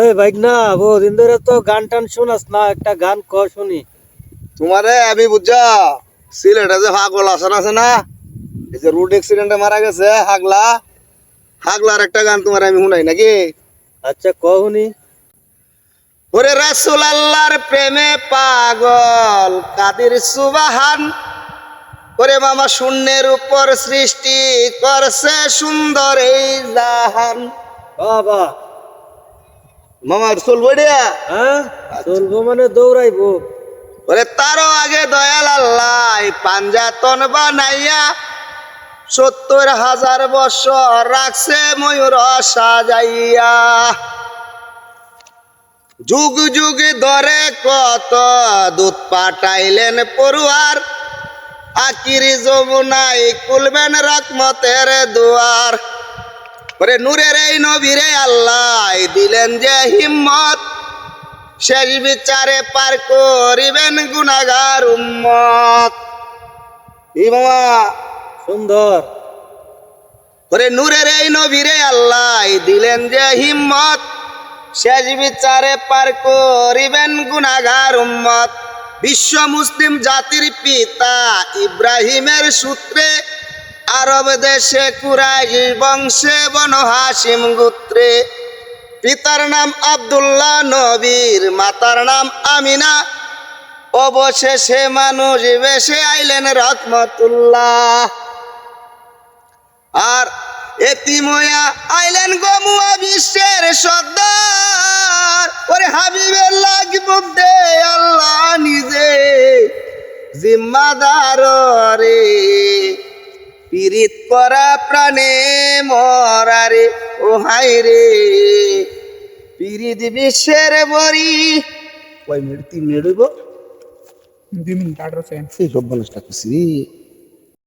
এই বাইক না বহুদিন ধরে তো গান টান শোনাস না, একটা গান ক শুনি। তোমারে আমি বুঝা সিলেটে যে পাগল আসান আছে না, এই যে রোড অ্যাক্সিডেন্টে মারা গেছে হাগলা, হাগলার একটা গান তোমার আমি শুনাই নাকি? আচ্ছা ক শুনি। ওরে রাসূল আল্লাহর প্রেমে পাগল কাদের সুবহান, ওরে মামা শূন্যের উপর সৃষ্টি করছে সুন্দর এই জাহান। বাবা, মামা চলবো দিয়া। হ্যাঁ চলবো মানে দৌড়াইবো। ওরে তারও আগে দয়াল আল্লাহ পাঞ্জাতন বানাইয়া ৭০,০০০ বছর রাখছে ময়ূর সাজাইয়া। যুগ যুগ ধরে কত দুধ পাঠাইলেন পড়ুয়ার, আকিরি যমুনাই খুলবেন রহমতের দুয়ার। ওরে নূরের এই নবীরে আল্লাহ দিলেন যে হিম্মত, শেষ বিচারে পার করিবেন গুনাহগার উম্মত। এই মামা সুন্দর। ওরে নূরের এই নবীরে আল্লাহ দিলেন যে হিম্মত, শেষ বিচারে পার করিবেন গুনাহগার উম্মত। বিশ্ব মুসলিম জাতির পিতা ইব্রাহিমের সূত্রে আরব দেশে কুরাইশ বংশে বনু হাশিম গোত্রে। পিতার নাম আব্দুল্লাহ নবীর, মাতার নাম আমিনা, অবশেষে মানুষ বেশে আইলেন রহমতুল্লাহ। আর এতিময়া আইলেন গমুয়া বিশ্বের সর্দার, ওরে হাবিবের লাগি দে আল্লাহ নিজে জিম্মাদার রে, পীড়িত করা প্রাণে মরারে ও হাই রে, পীড়িত বিশ্বের বরি। কয় মিনিট? 3 মিনিট হইব। 2 মিনিট 18 সেকেন্ড। এই সব মানুষটা খুশি।